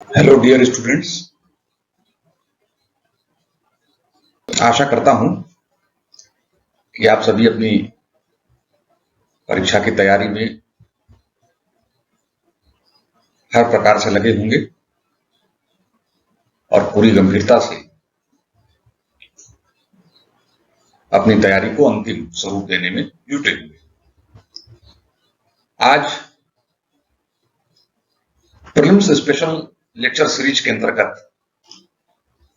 Hello dear students, आशा करता हूं कि आप सभी अपनी परीक्षा की तैयारी में हर प्रकार से लगे होंगे और पूरी गंभीरता से अपनी तैयारी को अंतिम स्वरूप देने में जुटे हुए। आज प्रीलिम्स स्पेशल लेक्चर सीरीज के अंतर्गत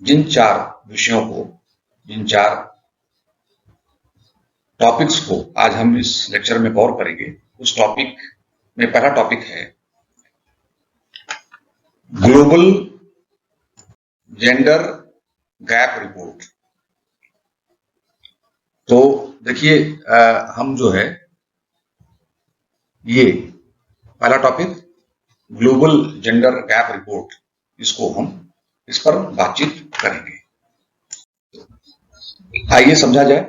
जिन चार विषयों को, जिन चार टॉपिक्स को आज हम इस लेक्चर में कवर करेंगे, उस टॉपिक में पहला टॉपिक है ग्लोबल जेंडर गैप रिपोर्ट। तो देखिए, हम जो है ये पहला topic global gender gap report, इस पर बातचीत करेंगे। आइए समझा जाए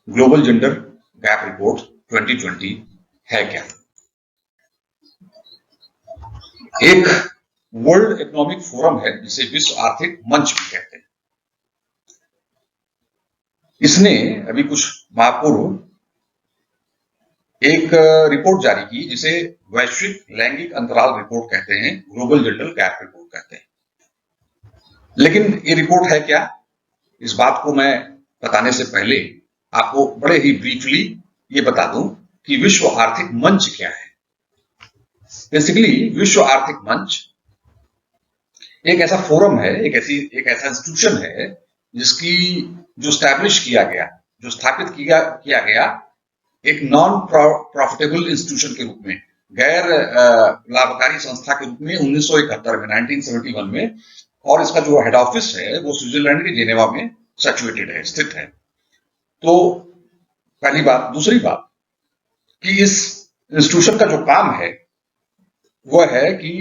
ग्लोबल जेंडर गैप रिपोर्ट 2020 है क्या। एक वर्ल्ड इकोनॉमिक फोरम है जिसे विश्व आर्थिक मंच भी कहते हैं। इसने अभी कुछ माह पूर्व एक रिपोर्ट जारी की जिसे वैश्विक लैंगिक अंतराल रिपोर्ट कहते हैं, ग्लोबल जेंडर गैप रिपोर्ट कहते हैं। लेकिन ये रिपोर्ट है क्या, इस बात को मैं बताने से पहले आपको बड़े ही ब्रीफली ये बता दूं कि विश्व आर्थिक मंच क्या है। बेसिकली विश्व आर्थिक मंच एक ऐसा फोरम है, एक ऐसा इंस्टीट्यूशन है जिसकी जो स्टैब्लिश किया गया, जो स्थापित किया गया एक नॉन प्रॉफिटेबल इंस्टीट्यूशन के रूप में, गैर लाभकारी संस्था के रूप में 1971 में 1971 में, और इसका जो हेड ऑफिस है वो स्विट्जरलैंड के जेनेवा में सिचुएटेड है, स्थित है। तो पहली बात। दूसरी बात कि इस इंस्टीट्यूशन का जो काम है वह है कि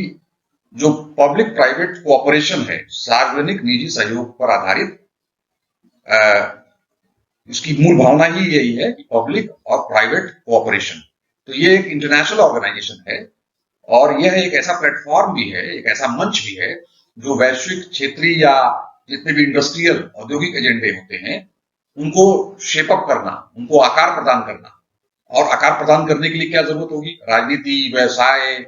जो पब्लिक प्राइवेट कोऑपरेशन है, सार्वजनिक निजी सहयोग पर आधारित, इसकी मूल भावना ही यही है कि पब्लिक और प्राइवेट कोऑपरेशन। तो ये एक इंटरनेशनल ऑर्गेनाइजेशन है और यह एक ऐसा प्लेटफॉर्म भी है, एक ऐसा मंच भी है जो वैश्विक, क्षेत्रीय या जितने भी इंडस्ट्रियल औद्योगिक एजेंडे होते हैं उनको शेपअप करना, उनको आकार प्रदान करना। और आकार प्रदान करने के लिए क्या जरूरत होगी? राजनीति, व्यवसाय,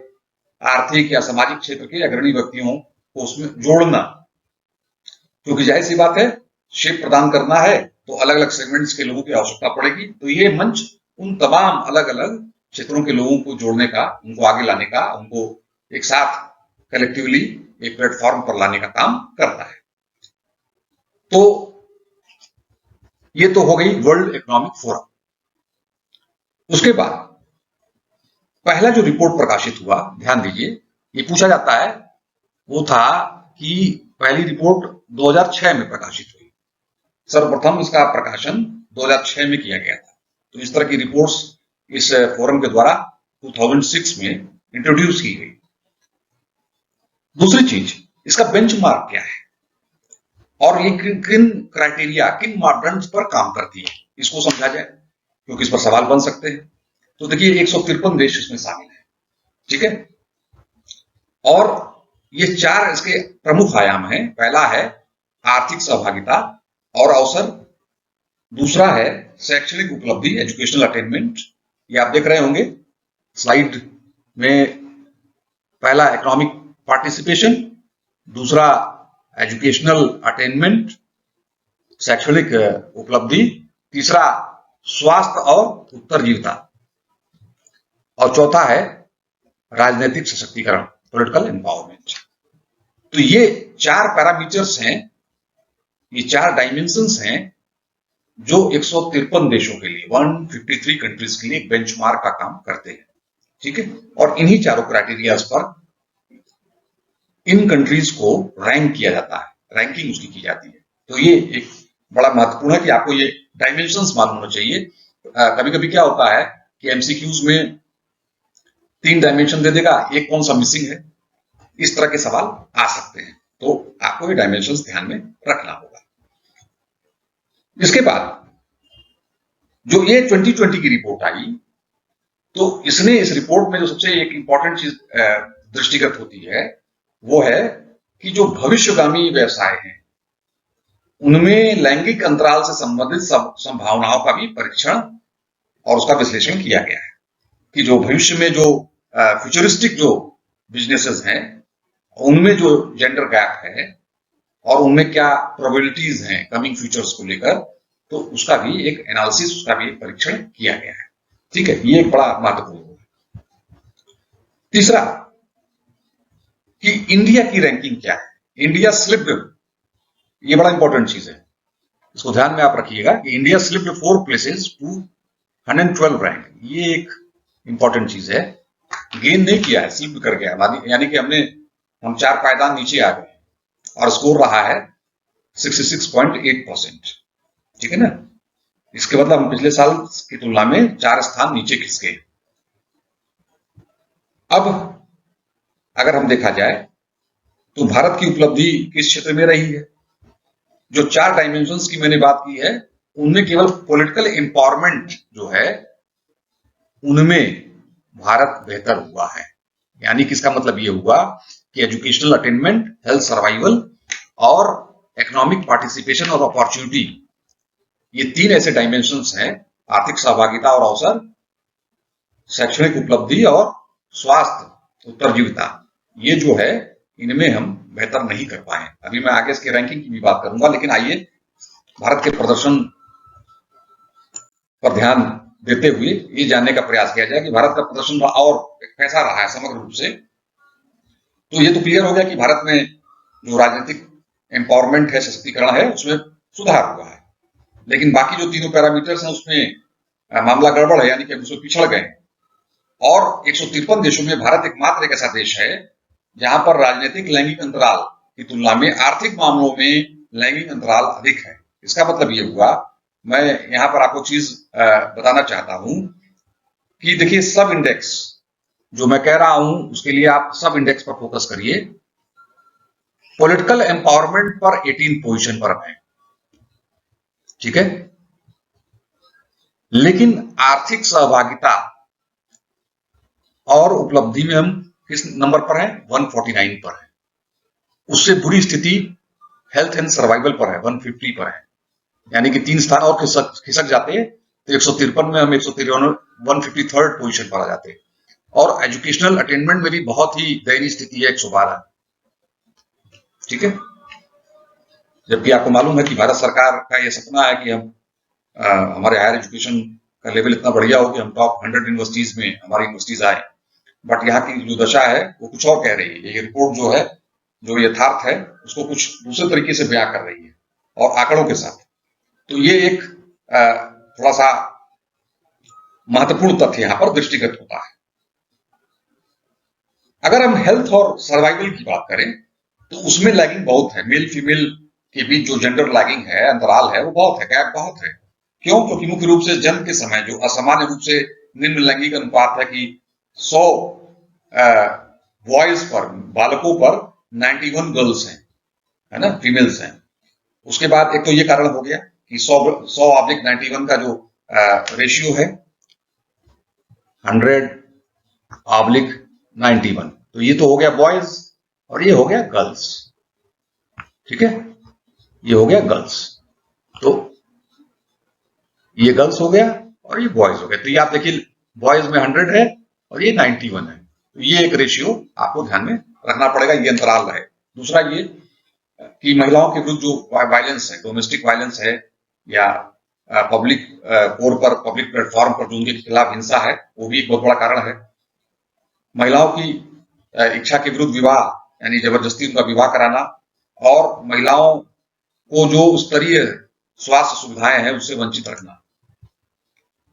आर्थिक या सामाजिक क्षेत्र के अग्रणी व्यक्तियों को उसमें जोड़ना। क्योंकि जाहिर सी बात है, शेप प्रदान करना है तो अलग अलग सेगमेंट्स के लोगों की आवश्यकता पड़ेगी। तो ये मंच उन तमाम अलग अलग क्षेत्रों के लोगों को जोड़ने का, उनको आगे लाने का, उनको एक साथ कलेक्टिवली एक प्लेटफॉर्म पर लाने का काम करता है। तो ये तो हो गई वर्ल्ड इकोनॉमिक फोरम। उसके बाद पहला जो रिपोर्ट प्रकाशित हुआ, ध्यान दीजिए, ये पूछा जाता है, वो था कि पहली रिपोर्ट 2006 में प्रकाशित हुई। सर्वप्रथम इसका प्रकाशन 2006 में किया गया था। तो इस तरह की रिपोर्ट्स इस फोरम के द्वारा 2006 में इंट्रोड्यूस की गई। दूसरी चीज, इसका बेंचमार्क क्या है और ये किन क्राइटेरिया, किन मापदंड पर काम करती है, इसको समझा जाए, क्योंकि इस पर सवाल बन सकते हैं। तो देखिए, 153 देश इसमें शामिल है, ठीक है। और ये चार इसके प्रमुख आयाम हैं। पहला है आर्थिक सहभागिता और अवसर, दूसरा है शैक्षणिक उपलब्धि, एजुकेशनल अटेनमेंट, ये आप देख रहे होंगे स्लाइड में। पहला इकोनॉमिक पार्टिसिपेशन, दूसरा एजुकेशनल अटेनमेंट, शैक्षणिक उपलब्धि, तीसरा स्वास्थ्य और उत्तरजीविता, और चौथा है राजनीतिक सशक्तिकरण, पॉलिटिकल एम्पावरमेंट। तो ये चार पैरामीटर्स हैं, ये चार डायमेंशंस हैं जो 153 देशों के लिए, 153 कंट्रीज के लिए बेंचमार्क का काम करते हैं, ठीक है। और इन्हीं चारों क्राइटेरियाज पर इन कंट्रीज को रैंक किया जाता है, रैंकिंग उसकी की जाती है। तो ये एक बड़ा महत्वपूर्ण है कि आपको ये डायमेंशंस मालूम होना चाहिए। कभी कभी क्या होता है कि एमसीक्यूज में 3 डायमेंशन दे देगा, एक कौन सा मिसिंग है, इस तरह के सवाल आ सकते हैं। तो आपको ये डायमेंशंस ध्यान में रखना होगा। इसके बाद जो ये 2020 की रिपोर्ट आई, तो इसने, इस रिपोर्ट में जो सबसे एक इंपॉर्टेंट चीज दृष्टिगत होती है वो है कि जो भविष्यगामी व्यवसाय हैं उनमें लैंगिक अंतराल से संबंधित संभावनाओं का भी परीक्षण और उसका विश्लेषण किया गया है कि जो भविष्य में जो फ्यूचरिस्टिक जो बिजनेसेस हैं उनमें जो जेंडर गैप है और उनमें क्या प्रोबेबिलिटीज हैं कमिंग फ्यूचर्स को लेकर, तो उसका भी एक एनालिसिस, उसका भी एक परीक्षण किया गया है। ठीक है, ये एक बड़ा महत्वपूर्ण है। तीसरा कि इंडिया की रैंकिंग क्या है, इंडिया स्लिप्ड, ये बड़ा इंपॉर्टेंट चीज है, इसको ध्यान में आप रखिएगा कि India slipped 4 places to 112 rank, ये एक इंपॉर्टेंट चीज है। गेन नहीं किया है, स्लिप कर गया, यानी कि हम 4 पायदान नीचे आ गए और स्कोर रहा है 66.8%। ठीक है ना, इसके मतलब हम पिछले साल की तुलना में 4 स्थान नीचे खिसक गए। अब अगर हम देखा जाए तो भारत की उपलब्धि किस क्षेत्र में रही है, जो 4 डायमेंशंस की मैंने बात की है उनमें केवल पॉलिटिकल एम्पावरमेंट जो है उनमें भारत बेहतर हुआ है। यानी कि इसका मतलब ये हुआ कि एजुकेशनल अटेनमेंट, हेल्थ सर्वाइवल और इकोनॉमिक पार्टिसिपेशन और अपॉर्चुनिटी, ये 3 ऐसे डायमेंशंस हैं, आर्थिक सहभागिता और अवसर, शैक्षणिक उपलब्धि और स्वास्थ्य उत्तरजीविता, ये जो है इनमें हम बेहतर नहीं कर पाए। अभी मैं आगे इसके रैंकिंग की भी बात करूंगा, लेकिन आइए भारत के प्रदर्शन पर ध्यान देते हुए ये जानने का प्रयास किया जाए कि भारत का प्रदर्शन और कैसा रहा है समग्र रूप से। तो ये तो क्लियर हो गया कि भारत में जो राजनीतिक एम्पावरमेंट है, सशक्तिकरण है, उसमें सुधार हुआ है, लेकिन बाकी जो तीनों पैरामीटर्स हैं उसमें मामला गड़बड़ है, यानी कि उसमें पिछड़ गए। और 153 देशों में भारत एकमात्र एक ऐसा देश है जहां पर राजनीतिक लैंगिक अंतराल की तुलना में आर्थिक मामलों में लैंगिक अंतराल अधिक है। इसका मतलब ये हुआ, मैं यहां पर आपको चीज बताना चाहता हूं कि देखिए सब इंडेक्स जो मैं कह रहा हूं उसके लिए आप सब इंडेक्स पर फोकस करिए। पॉलिटिकल एम्पावरमेंट पर 18 पोजीशन पर है, ठीक है, लेकिन आर्थिक सहभागिता और उपलब्धि में हम किस नंबर पर हैं, 149 पर है। उससे बुरी स्थिति हेल्थ एंड सर्वाइवल पर है, 150 पर है, यानी कि 3 स्थान और खिसक जाते तो 153 में हम 153rd पोजीशन पर आ जाते। और एजुकेशनल अटेनमेंट में भी बहुत ही दयनीय स्थिति है, 112। ठीक है, जबकि आपको मालूम है कि भारत सरकार का यह सपना है कि हम हमारे हायर एजुकेशन का लेवल इतना बढ़िया हो कि हम टॉप 100 यूनिवर्सिटीज में हमारी यूनिवर्सिटीज आए, बट यहाँ की जो दशा है वो कुछ और कह रही है। ये रिपोर्ट जो है, जो यथार्थ है, उसको कुछ दूसरे तरीके से बयां कर रही है और आंकड़ों के साथ। तो ये एक थोड़ा सा महत्वपूर्ण तथ्य यहां पर दृष्टिगत होता है। अगर हम हेल्थ और सर्वाइवल की बात करें तो उसमें लैगिंग बहुत है, मेल फीमेल के बीच जो जेंडर लैगिंग है, अंतराल है, वो बहुत है, गैप बहुत है। क्यों? क्योंकि मुख्य रूप से जन्म के समय जो असामान्य रूप से निम्न लैंगिक अनुपात है कि 100 बॉयज पर, बालकों पर 91 गर्ल्स हैं, है ना, फीमेल्स हैं। उसके बाद एक तो ये कारण हो गया कि 100/91 का जो रेशियो है 100/91, तो ये तो हो गया बॉयज और ये हो गया गर्ल्स। ठीक है, ये हो गया गर्ल्स, तो ये गर्ल्स हो गया और ये बॉयज हो गया। तो ये आप देखिए बॉयज में 100 है और ये 91 है, तो ये एक रेशियो आपको ध्यान में रखना पड़ेगा, ये अंतराल रहे। दूसरा ये कि महिलाओं के विरुद्ध जो वायलेंस है, डोमेस्टिक वायलेंस है या पब्लिक कोर पर, पब्लिक प्लेटफॉर्म पर जो उनके खिलाफ हिंसा है, वो भी एक बहुत बड़ा कारण है। महिलाओं की इच्छा के विरुद्ध विवाह, यानी जबरदस्ती उनका विवाह कराना, और महिलाओं को जो स्तरीय स्वास्थ्य सुविधाएं हैं उससे वंचित रखना,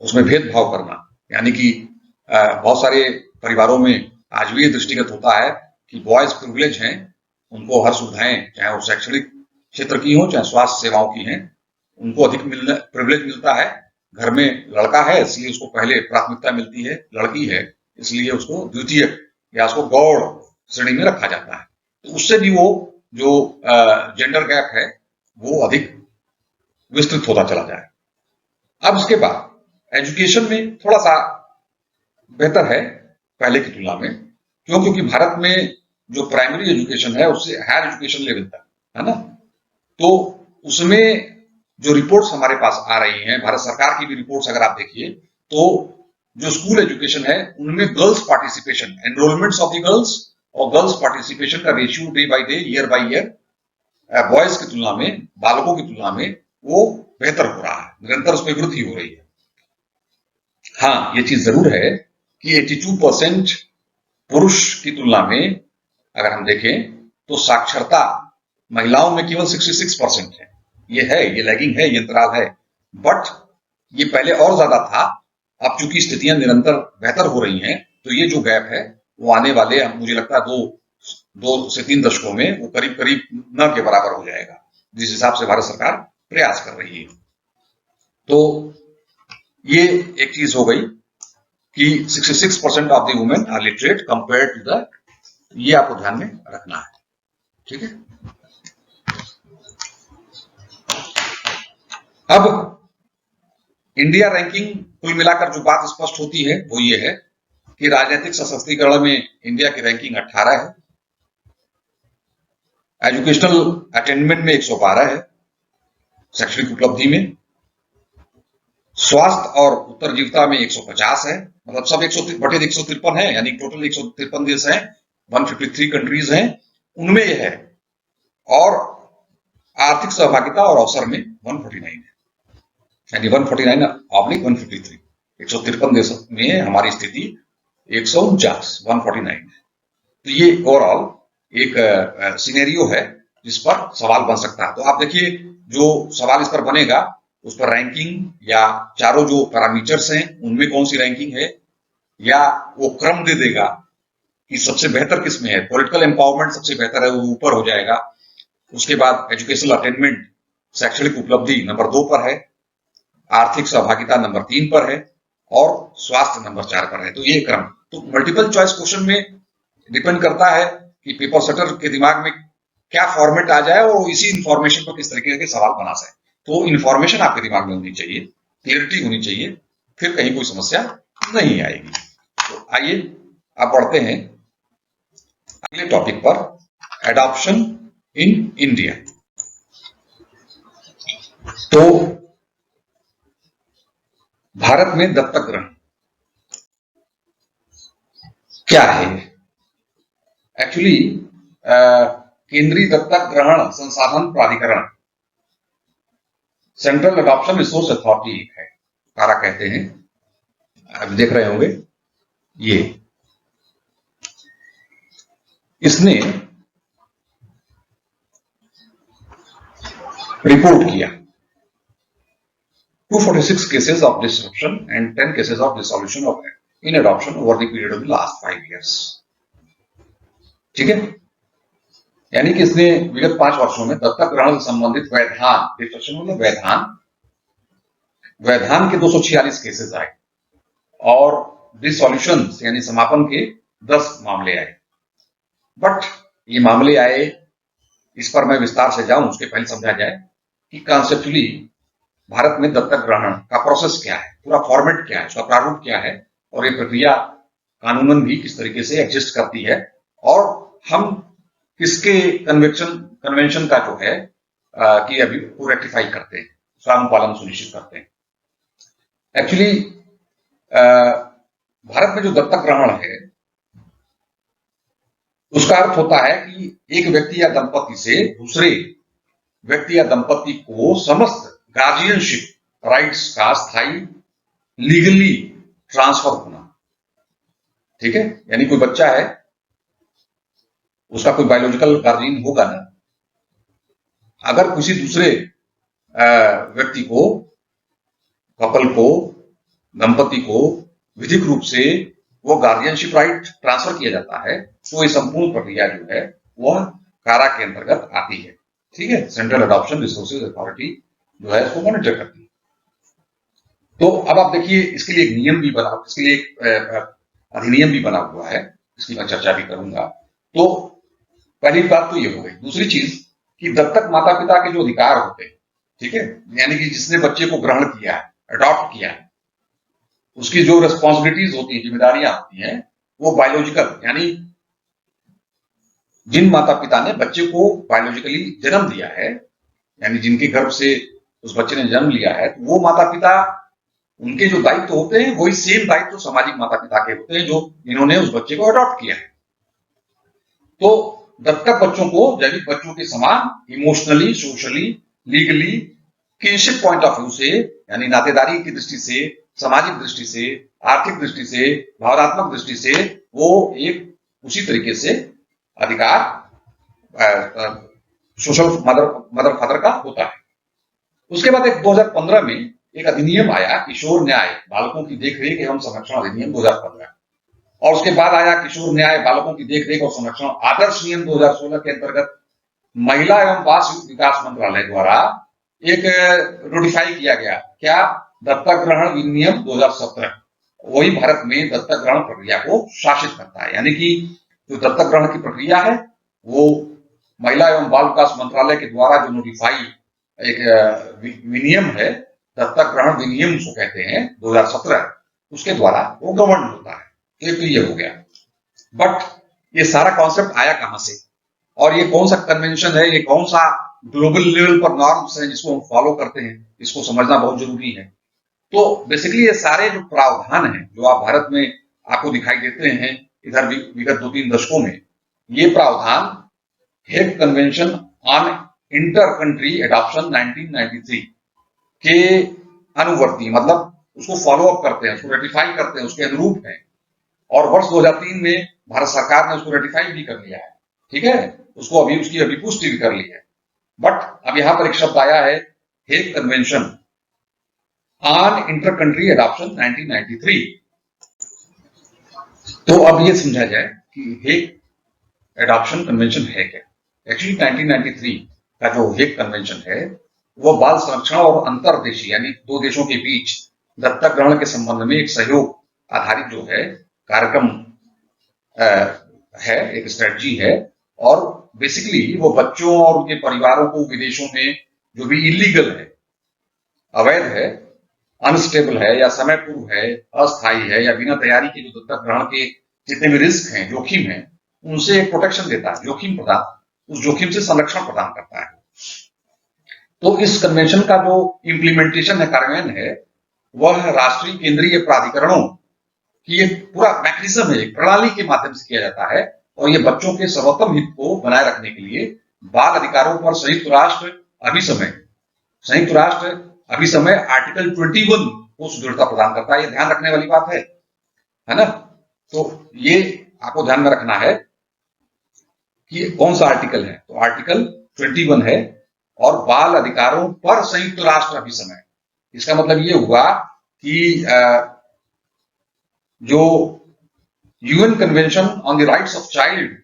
उसमें भेदभाव करना, यानी कि बहुत सारे परिवारों में आज भी दृष्टिगत होता है कि बॉयज प्रिविलेज हैं, उनको हर सुविधाएं, चाहे वो शैक्षणिक क्षेत्र की हो चाहे स्वास्थ्य सेवाओं की हैं, उनको अधिक प्रिविलेज मिलता है। घर में लड़का है इसलिए उसको पहले प्राथमिकता मिलती है, लड़की है इसलिए उसको द्वितीय या उसको गौड़ श्रेणी में रखा जाता है। तो उससे भी वो जो जेंडर गैप है वो अधिक विस्तृत होता चला जाए। अब उसके बाद एजुकेशन में थोड़ा सा बेहतर है पहले की तुलना में। क्यों? क्योंकि भारत में जो प्राइमरी एजुकेशन है उससे हायर एजुकेशन लेवल तक, है ना। तो उसमें जो रिपोर्ट्स हमारे पास आ रही हैं, भारत सरकार की भी रिपोर्ट्स अगर आप देखिए, तो जो स्कूल एजुकेशन है उनमें girls participation, enrolments of the girls और गर्ल्स पार्टिसिपेशन का ratio day by day, year by year, boys की तुलना में, बालकों की तुलना में वो बेहतर हो रहा है, निरंतर उसमें वृद्धि हो रही है। हाँ, ये चीज जरूर है कि 82% पुरुष की तुलना में अगर हम देखें तो साक्षरता महिलाओं में केवल 66% है। ये लैगिंग है, ये अंतराल है। बट ये पहले और ज्यादा था। अब चूंकि स्थितियां निरंतर बेहतर हो रही हैं, तो ये जो गैप है वो आने वाले, मुझे लगता है 2 से 3 दशकों में वो करीब करीब न के बराबर हो जाएगा, जिस हिसाब से भारत सरकार प्रयास कर रही है। तो ये एक चीज हो गई कि 66% of the women are literate compare to the, ये आपको ध्यान में रखना है, ठीक है। अब इंडिया रैंकिंग कुल मिलाकर जो बात स्पष्ट होती है वो ये है कि राजनीतिक सशक्तिकरण में इंडिया की रैंकिंग 18 है, एजुकेशनल अटेनमेंट में 112 है, शैक्षणिक उपलब्धि में, स्वास्थ्य और उत्तरजीविता में 150 है, मतलब सब 153 है, यानी टोटल 153 देश हैं, 153 कंट्रीज हैं, उनमें यह है। और आर्थिक सहभागिता और अवसर में 149 है, यानी 149/153, 153 देशों में हमारी स्थिति 149 है। तो ये ओवरऑल एक सिनेरियो है जिस पर सवाल बन सकता है। तो आप देखिए, जो सवाल इस पर बनेगा उस पर रैंकिंग या चारों जो पैरामीटर्स हैं उनमें कौन सी रैंकिंग है, या वो क्रम दे देगा कि सबसे बेहतर किसमें है। पॉलिटिकल एम्पावरमेंट सबसे बेहतर है, वो ऊपर हो जाएगा। उसके बाद एजुकेशनल अटेनमेंट, शैक्षणिक उपलब्धि नंबर 2 पर है, आर्थिक सहभागिता नंबर 3 पर है, और स्वास्थ्य नंबर 4 पर है। तो ये क्रम, तो मल्टीपल चॉइस क्वेश्चन में डिपेंड करता है कि पेपर सेटर के दिमाग में क्या फॉर्मेट आ जाए और इसी इंफॉर्मेशन पर किस तरीके के सवाल बना सके। तो इंफॉर्मेशन आपके दिमाग में होनी चाहिए, क्लियरिटी होनी चाहिए, फिर कहीं कोई समस्या नहीं आएगी। तो आइए अब बढ़ते हैं अगले टॉपिक पर, एडॉप्शन इन इंडिया। तो भारत में दत्तक ग्रहण क्या है? एक्चुअली केंद्रीय दत्तक ग्रहण संसाधन प्राधिकरण, सेंट्रल एडॉप्शन रिसोर्स अथॉरिटी है, कारा कहते हैं, आप देख रहे होंगे। ये इसने रिपोर्ट किया 246 cases of disruption and 10 cases of dissolution of in adoption over the period of the last 5 years. ठीक है, यानी कि इसने विगत 5 वर्षों में दत्तक ग्रहण से संबंधित वैधान, डिस्ट्रक्शन मतलब वैधान के 246 केसेस आए और डिसॉल्यूशन यानी समापन के 10 मामले आए। बट ये मामले आए, इस पर मैं विस्तार से जाऊं उसके पहले समझा जाए कि कॉन्सेप्चुअली भारत में दत्तक ग्रहण का प्रोसेस क्या है, पूरा फॉर्मेट क्या है, उसका प्रारूप क्या है, और ये प्रक्रिया कानूनन भी किस तरीके से एग्जिस्ट करती है, और हम किसके कन्वेंशन का जो है कि अभी वो रेक्टिफाई करते हैं, उसका अनुपालन सुनिश्चित करते हैं। एक्चुअली भारत में जो दत्तक ग्रहण है उसका अर्थ होता है कि एक व्यक्ति या दंपति से दूसरे व्यक्ति या दंपति को समस्त गार्जियनशिप राइट्स का स्थायी लीगली ट्रांसफर होना। ठीक है, यानी कोई बच्चा है, उसका कोई बायोलॉजिकल गार्जियन होगा ना, अगर किसी दूसरे व्यक्ति को, कपल को, दंपति को विधिक रूप से वो गार्जियनशिप राइट ट्रांसफर किया जाता है, तो ये संपूर्ण प्रक्रिया जो है वह कारा के अंतर्गत आती है। ठीक है, सेंट्रल एडॉप्शन रिसोर्सेज अथॉरिटी जो है इसको मॉनिटर करती है। तो अब आप देखिए, इसके लिए एक नियम भी बना, इसके लिए एक अधिनियम भी बना हुआ है, इसकी मैं चर्चा भी करूंगा। तो पहली बात तो ये हो गई। दूसरी चीज कि दत्तक माता पिता के जो अधिकार होते हैं, ठीक है, यानी कि जिसने बच्चे को ग्रहण किया है, अडॉप्ट किया है, उसकी जो रिस्पॉन्सिबिलिटीज होती है, जिम्मेदारियां होती हैं, वो बायोलॉजिकल यानी जिन माता पिता ने बच्चे को बायोलॉजिकली जन्म दिया है, यानी जिनके गर्भ से उस बच्चे ने जन्म लिया है, तो वो माता पिता, उनके जो दायित्व होते हैं वही सेम दायित्व सामाजिक माता पिता के होते हैं जो इन्होंने उस बच्चे को अडॉप्ट किया है। तो दत्तक बच्चों को जैविक बच्चों के समान emotionally, socially, legally, kinship point of view से, यानी नातेदारी की दृष्टि से, सामाजिक दृष्टि से, आर्थिक दृष्टि से, भावनात्मक दृष्टि से वो एक उसी तरीके से अधिकार सोशल मदर फादर का होता है। उसके बाद एक 2015 में एक अधिनियम आया, किशोर न्याय बालकों की देखरेख एवं संरक्षण अधिनियम 2015, और उसके बाद आया किशोर न्याय बालकों की देखरेख और संरक्षण आदर्श नियम 2016 के अंतर्गत महिला एवं बाल विकास मंत्रालय द्वारा एक नोटिफाई किया गया, क्या, दत्तक ग्रहण अधिनियम 2017, वही भारत में दत्तक ग्रहण प्रक्रिया को शासित करता है। यानी कि जो दत्तक ग्रहण की प्रक्रिया है वो महिला एवं बाल विकास मंत्रालय के द्वारा जो नोटिफाई एक विनियम है, दत्तक ग्रहण विनियम उसको कहते हैं 2017, उसके द्वारा वो गवर्न होता है। एक तो ये हो गया। बट ये सारा कॉन्सेप्ट आया कहां से, और ये कौन सा कन्वेंशन है, ये कौन सा ग्लोबल लेवल पर नॉर्म्स है जिसको हम फॉलो करते हैं, इसको समझना बहुत जरूरी है। तो बेसिकली ये सारे जो प्रावधान हैं जो आप भारत में आपको दिखाई देते हैं इधर विगत 2-3 दशकों में, ये प्रावधान Hague convention on inter country adoption 1993 के अनुवर्ती, मतलब उसको फॉलो अप करते हैं, उसको रेटिफाई करते हैं, उसके अनुरूप है। और वर्ष 2003 में भारत सरकार ने उसको रेटिफाई भी कर लिया है, ठीक है, उसको अभी उसकी अभी पुष्टि भी कर ली है। बट अब यहां पर एक शब्द आया है, Hague convention on inter country adoption 1993। तो अब ये समझा जाए कि हेग एडॉप्शन कन्वेंशन है क्या। एक्चुअली 1993 का जो हेग कन्वेंशन है वो बाल संरक्षण और अंतरदेशीय, यानी दो देशों के बीच दत्तक ग्रहण के संबंध में एक सहयोग आधारित जो है कार्यक्रम है, एक स्ट्रेटजी है। और बेसिकली वो बच्चों और उनके परिवारों को विदेशों में जो भी इलीगल है, अवैध है, अनस्टेबल है या समय पूर्व है, अस्थायी है या बिना तैयारी के जो दत्तक ग्रहण के जितने भी रिस्क हैं, जोखिम है, उनसे एक प्रोटेक्शन देता है, जोखिम प्रदान, उस जोखिम से संरक्षण प्रदान करता है। तो इस कन्वेंशन का जो इम्प्लीमेंटेशन है, कार्यान्वयन है, वह राष्ट्रीय केंद्रीय प्राधिकरणों की एक पूरा मैकेनिज्म है, एक प्रणाली के माध्यम से किया जाता है। और ये बच्चों के सर्वोत्तम हित को बनाए रखने के लिए बाल अधिकारों पर संयुक्त राष्ट्र अभिसमय आर्टिकल 21 को सुदृढ़ता प्रदान करता है। ये ध्यान रखने वाली बात है ना। तो ये आपको ध्यान में रखना है कि कौन सा आर्टिकल है, तो आर्टिकल 21 है, और बाल अधिकारों पर संयुक्त राष्ट्र अभिसमय, इसका मतलब ये हुआ कि जो UN convention on the rights of child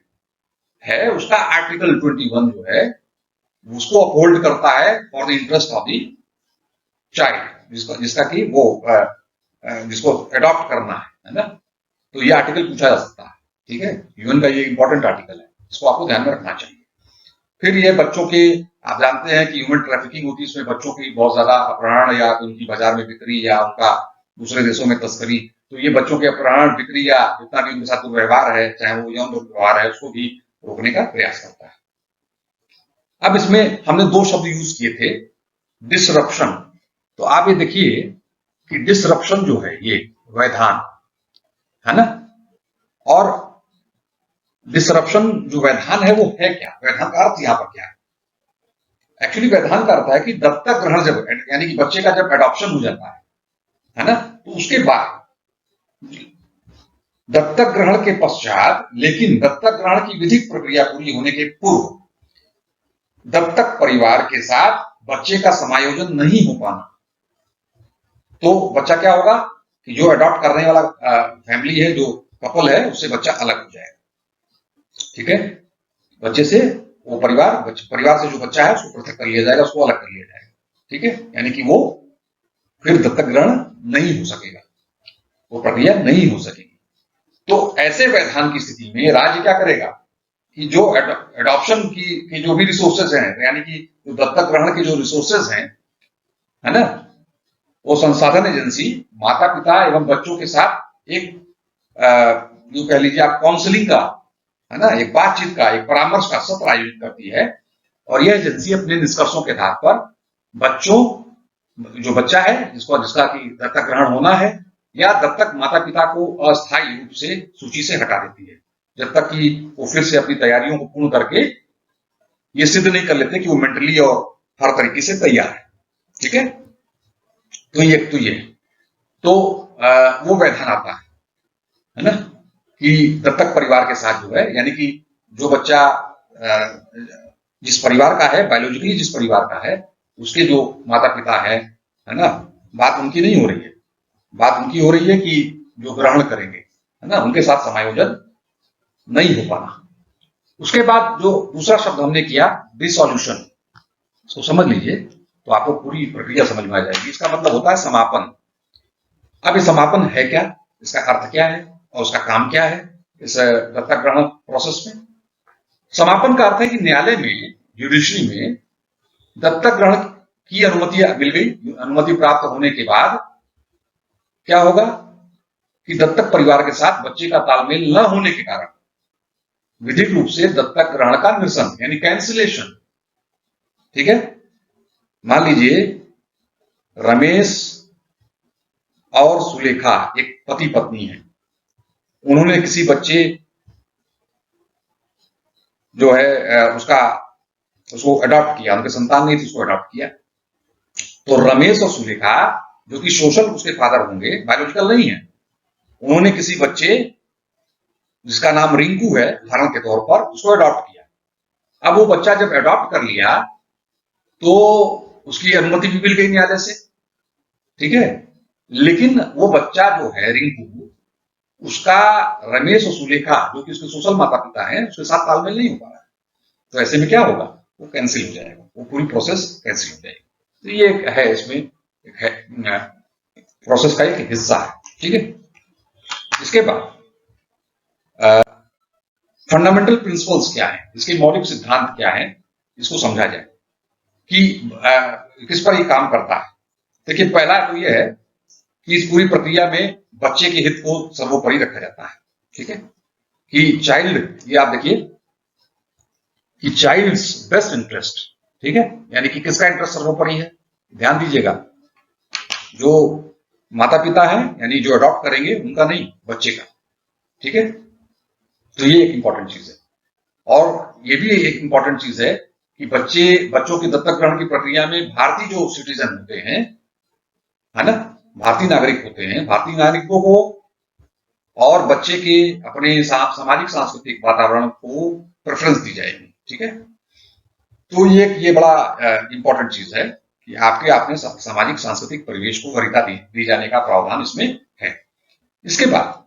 है, उसका आर्टिकल 21 जो है उसको अपहोल्ड करता है for the interest of the child, जिसका कि वो जिसको अडॉप्ट करना है ना। तो ये आर्टिकल पूछा जा सकता है, ठीक है, यूएन का ये इंपॉर्टेंट आर्टिकल है, इसको आपको ध्यान में रखना चाहिए। फिर ये बच्चों के, आप जानते हैं कि ह्यूमन ट्रैफिकिंग होती है, इसमें बच्चों की बहुत ज्यादा अपहरण या उनकी बाजार में बिक्री या उनका दूसरे देशों में तस्करी, तो ये बच्चों के अपहरण, बिक्री या जितना भी उनके साथ व्यवहार है, चाहे वो यौन व्यवहार है, उसको भी रोकने का प्रयास करता है। अब इसमें हमने दो शब्द यूज किए थे, डिसरप्शन। तो आप ये देखिए कि डिसरप्शन जो है ये वैधान है ना, और डिसरप्शन जो वैधान है वो है क्या, वैधान का अर्थ यहां पर क्या है। एक्चुअली वैधान का अर्थ है कि दत्तक ग्रहण जब, यानी कि बच्चे का जब एडॉप्शन हो जाता है ना, तो उसके बाद दत्तक ग्रहण के पश्चात, लेकिन दत्तक ग्रहण की विधिक प्रक्रिया पूरी होने के पूर्व दत्तक परिवार के साथ बच्चे का समायोजन नहीं हो पाना, तो बच्चा क्या होगा कि जो अडॉप्ट करने वाला फैमिली है, जो कपल है, उससे बच्चा अलग हो जाएगा, ठीक है, बच्चे से वो परिवार से जो बच्चा है उसको पृथक कर लिया जाएगा, उसको अलग कर लिया जाएगा, ठीक है, यानी कि वो फिर दत्तक ग्रहण नहीं हो सकेगा, वो प्रक्रिया नहीं हो सकेगी। तो ऐसे वैधान की स्थिति में राज्य क्या करेगा कि जो एडॉप्शन की जो भी रिसोर्सेज हैं, यानी कि जो दत्तक ग्रहण के जो रिसोर्सेज हैं, है ना, वो संसाधन एजेंसी माता पिता एवं बच्चों के साथ एक जो कह लीजिए आप काउंसलिंग का है ना, एक बातचीत का, एक परामर्श का सत्र आयोजित करती है। और यह एजेंसी अपने निष्कर्षों के आधार पर बच्चों, जो बच्चा है जिसका कि दत्तक ग्रहण होना है, या दत्तक माता पिता को अस्थायी रूप से सूची से हटा देती है, जब तक कि वो फिर से अपनी तैयारियों को पूर्ण करके ये सिद्ध नहीं कर लेते कि वो मेंटली और हर तरीके से तैयार है। ठीक है, तो ये तो वो व्यवधान आता है ना, कि दत्तक परिवार के साथ जो है, यानी कि जो बच्चा जिस परिवार का है, बायोलॉजिकली जिस परिवार का है, उसके जो माता पिता है ना, बात उनकी नहीं हो रही है, बात उनकी हो रही है कि जो ग्रहण करेंगे, है ना, उनके साथ समायोजन नहीं हो पाना। उसके बाद जो दूसरा शब्द हमने किया, डिसॉल्यूशन, इसको समझ लीजिए तो आपको पूरी प्रक्रिया समझ में आ जाएगी। इसका मतलब होता है समापन। अब ये समापन है क्या, इसका अर्थ क्या है और उसका काम क्या है इस दत्तक ग्रहण प्रोसेस में? समापन का अर्थ है कि न्यायालय में, जुडिशरी में दत्तक ग्रहण की अनुमति मिल गई, अनुमति प्राप्त होने के बाद क्या होगा कि दत्तक परिवार के साथ बच्चे का तालमेल न होने के कारण विधिक रूप से दत्तक ग्रहण का निरसन, यानी कैंसिलेशन। ठीक है, मान लीजिए रमेश और सुलेखा एक पति पत्नी है, उन्होंने किसी बच्चे जो है उसको अडॉप्ट किया, उनके संतान नहीं थी, उसको अडॉप्ट किया। तो रमेश और सुलेखा, जो कि सोशल उसके फादर होंगे, बायोलॉजिकल नहीं है, उन्होंने किसी बच्चे जिसका नाम रिंकू है उदाहरण के तौर पर, उसको अडॉप्ट किया। अब वो बच्चा जब अडॉप्ट कर लिया तो उसकी अनुमति भी मिल गई न्यायालय से। ठीक है, लेकिन वो बच्चा जो है रिंकू, उसका रमेश और सुलेखा जो कि उसके सोशल माता पिता हैं, उसके साथ तालमेल नहीं हो पा रहा है। तो ऐसे में क्या होगा, वो कैंसिल हो जाएगा, वो पूरी प्रोसेस कैंसिल हो जाएगी। तो ये एक है, इसमें एक है प्रोसेस का एक हिस्सा है। ठीक है, इसके बाद फंडामेंटल प्रिंसिपल्स क्या है, इसके मौलिक सिद्धांत क्या है, इसको समझा जाए कि किस पर ये काम करता है। देखिए, पहला तो ये है कि इस पूरी प्रक्रिया में बच्चे के हित को सर्वोपरि रखा जाता है। ठीक है, कि चाइल्ड, ये आप देखिए कि चाइल्ड्स बेस्ट इंटरेस्ट। ठीक है, यानी कि किसका इंटरेस्ट सर्वोपरि है, ध्यान दीजिएगा, जो माता पिता है यानी जो अडॉप्ट करेंगे उनका नहीं, बच्चे का। ठीक है, तो ये एक इंपॉर्टेंट चीज है। और ये भी एक इंपॉर्टेंट चीज है कि बच्चों की दत्तक ग्रहण की प्रक्रिया में भारतीय जो सिटीजन होते हैं, है ना, भारतीय नागरिक होते हैं, भारतीय नागरिकों को और बच्चे के अपने सामाजिक सांस्कृतिक वातावरण को प्रेफरेंस दी जाएगी। ठीक है, तो ये बड़ा इंपॉर्टेंट चीज है कि आपके अपने सामाजिक सांस्कृतिक परिवेश को वरीयता दी जाने का प्रावधान इसमें है। इसके बाद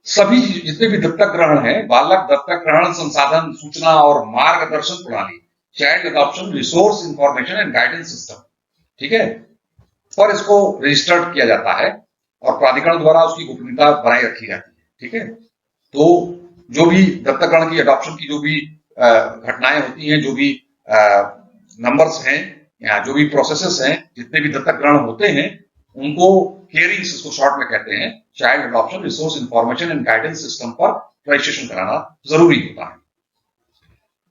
सभी जितने भी दत्तक ग्रहण है, बालक दत्तक ग्रहण संसाधन सूचना और मार्गदर्शन प्रणाली, child adoption resource information and guidance system, ठीक है, पर इसको रजिस्टर्ड किया जाता है और प्राधिकरण द्वारा उसकी गोपनीयता बनाए रखी जाती है। ठीक है, तो जो भी दत्तक ग्रहण की, अडॉप्शन की जो भी घटनाएं होती हैं, जो भी नंबर्स हैं या जो भी प्रोसेसेस हैं, जितने भी दत्तक ग्रहण होते हैं, उनको हियरिंग्स, इसको शॉर्ट में कहते हैं, child adoption resource information and guidance system पर रजिस्ट्रेशन कराना जरूरी होता है।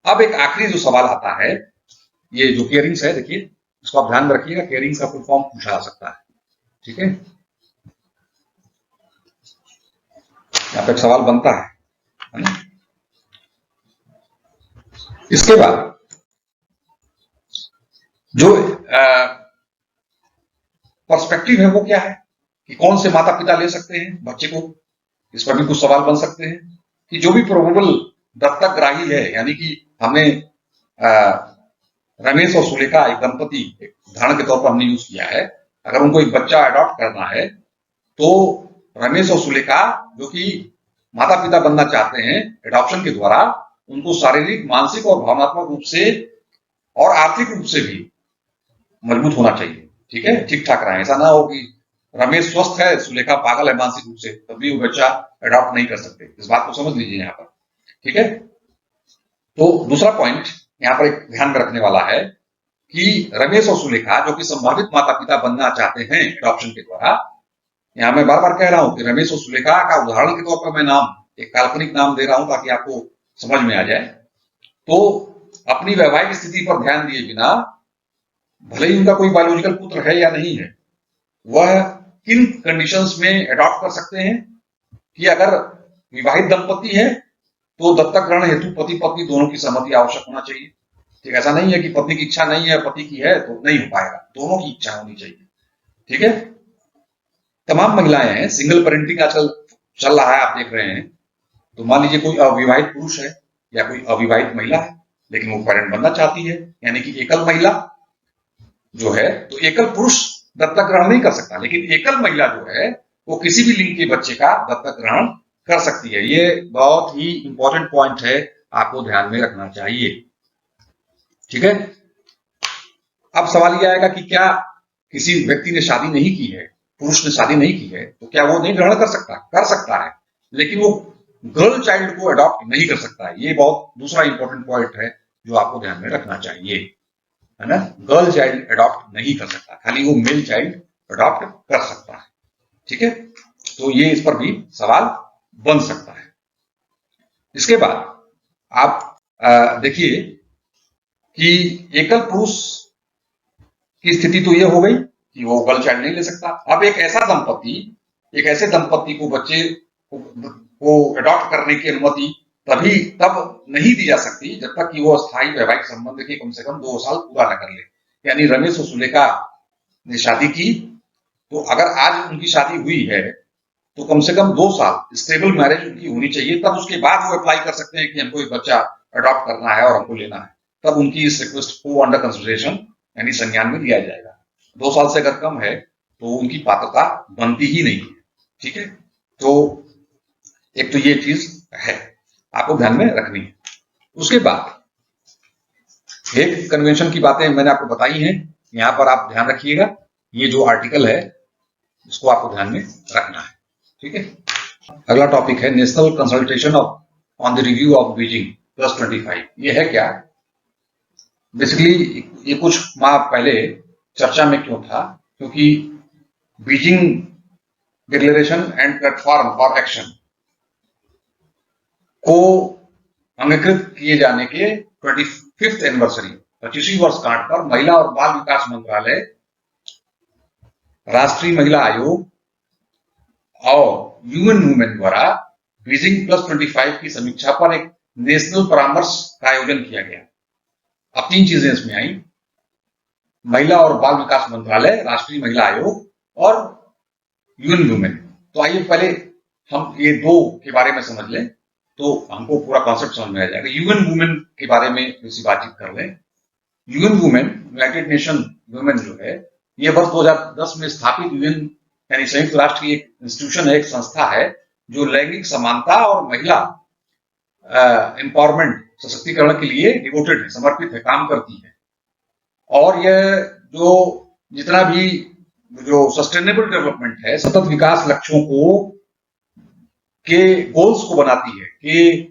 अब एक आखिरी जो सवाल आता है, ये जो हियरिंग्स है, देखिए इसको आप ध्यान में रखिएगा, हियरिंग्स का फुल फॉर्म पूछा जा सकता है। ठीक है, यहाँ पे एक सवाल बनता है ना। इसके बाद जो पर्सपेक्टिव है वो क्या है कि कौन से माता पिता ले सकते हैं बच्चे को, इस पर भी कुछ सवाल बन सकते हैं कि जो भी प्रोबेबल दत्तक ग्राही है, यानी कि हमने रमेश और सुलेखा एक दंपति, एक उदाहरण के तौर पर हमने यूज किया है, अगर उनको एक बच्चा अडॉप्ट करना है तो रमेश और सुलेखा जो कि माता पिता बनना चाहते हैं एडॉप्शन के द्वारा, उनको शारीरिक, मानसिक और भावनात्मक रूप से और आर्थिक रूप से भी मजबूत होना चाहिए। ठीक है, ठीक ठाक रहे, ऐसा ना हो कि रमेश स्वस्थ है, सुलेखा पागल है मानसिक रूप से, तब भी वो बच्चा अडॉप्ट नहीं कर सकते। इस बात को समझ लीजिए यहाँ पर। ठीक है, तो दूसरा पॉइंट यहाँ पर एक ध्यान में रखने वाला है कि रमेश और सुलेखा जो कि संभावित माता पिता बनना चाहते हैं एडॉप्शन के द्वारा, यहाँ मैं बार बार कह रहा हूं कि रमेश और सुलेखा का उदाहरण के तौर पर मैं नाम एक काल्पनिक नाम दे रहा हूं ताकि आपको समझ में आ जाए। तो अपनी वैवाहिक स्थिति पर ध्यान दिए बिना, भले ही उनका कोई बायोलॉजिकल पुत्र है या नहीं है, वह किन कंडीशंस में अडॉप्ट कर सकते हैं कि अगर विवाहित दंपति है तो दत्तक ग्रहण हेतु पति पत्नी दोनों की सहमति आवश्यक होना चाहिए। ठीक, ऐसा नहीं है कि पत्नी की इच्छा नहीं है, पति की है तो नहीं हो पाएगा, दोनों की इच्छा होनी चाहिए। ठीक है, तमाम महिलाएं हैं, सिंगल पेरेंटिंग आजकल चल रहा है, आप देख रहे हैं। तो मान लीजिए कोई अविवाहित पुरुष है या कोई अविवाहित महिला है, लेकिन वो पेरेंट बनना चाहती है, यानी कि एकल महिला जो है, तो एकल पुरुष दत्तक ग्रहण नहीं कर सकता, लेकिन एकल महिला जो है वो किसी भी लिंग के बच्चे का दत्तक ग्रहण कर सकती है। ये बहुत ही इंपॉर्टेंट पॉइंट है, आपको ध्यान में रखना चाहिए। ठीक है, अब सवाल यह आएगा कि क्या किसी व्यक्ति ने शादी नहीं की है, पुरुष ने शादी नहीं की है, तो क्या वो नहीं ग्रहण कर सकता? कर सकता है, लेकिन वो गर्ल चाइल्ड को अडॉप्ट नहीं कर सकता है। ये बहुत दूसरा इंपॉर्टेंट पॉइंट है जो आपको ध्यान में रखना चाहिए, है ना। गर्ल चाइल्ड अडॉप्ट नहीं कर सकता, खाली वो मेल चाइल्ड अडॉप्ट कर सकता है। ठीक है, तो ये इस पर भी सवाल बन सकता है। इसके बाद आप देखिए कि एकल पुरुष की स्थिति तो ये हो गई कि वो गर्ल चाइल्ड नहीं ले सकता। अब एक ऐसे दंपति को बच्चे को अडॉप्ट करने की अनुमति तब नहीं दी जा सकती जब तक कि वो अस्थायी वैवाहिक संबंध के कम से कम 2 साल पूरा न कर ले। यानी रमेश और सुलेखा ने शादी की, तो अगर आज उनकी शादी हुई है तो कम से कम 2 साल स्टेबल मैरिज उनकी होनी चाहिए, तब उसके बाद वो अप्लाई कर सकते हैं कि हमको एक बच्चा अडॉप्ट करना है और हमको लेना है। तब उनकी इस रिक्वेस्ट को अंडर कंसिडरेशन यानी संज्ञान में लिया जाएगा। 2 साल से अगर कम है तो उनकी पात्रता बनती ही नहीं है। ठीक है, तो एक तो ये चीज है, आपको ध्यान में रखनी है। उसके बाद हेग कन्वेंशन की बातें मैंने आपको बताई हैं, यहां पर आप ध्यान रखिएगा, ये जो आर्टिकल है इसको आपको ध्यान में रखना है। ठीक है, अगला टॉपिक है national consultation on the review of Beijing +25। ये है क्या? बेसिकली ये कुछ माह पहले चर्चा में क्यों था, क्योंकि Beijing declaration and platform for action को अंगीकृत किए जाने के 25th एनिवर्सरी 25वीं वर्षगांठ पर महिला और बाल विकास मंत्रालय, राष्ट्रीय महिला आयोग और यूएन वुमेन द्वारा बीजिंग +25 की समीक्षा पर एक नेशनल परामर्श का आयोजन किया गया। अब 3 चीजें इसमें आई, महिला और बाल विकास मंत्रालय, राष्ट्रीय महिला आयोग और यूएन वुमेन। तो आइए पहले हम ये 2 के बारे में समझ लें तो हमको पूरा कॉन्सेप्ट समझ में आ जाएगा। यूएन वुमेन के बारे में किसी बातचीत कर लें। UN women, United nation women जो है, ये वर्ष 2010 में स्थापित यूएन यानी संयुक्त राष्ट्र की एक इंस्टीट्यूशन है, एक संस्था है जो लैंगिक समानता और महिला एम्पावरमेंट, सशक्तिकरण के लिए डिवोटेड है, समर्पित है, काम करती है। और यह जो जितना भी जो सस्टेनेबल डेवलपमेंट है, सतत विकास लक्ष्यों को के गोल्स को बनाती है, के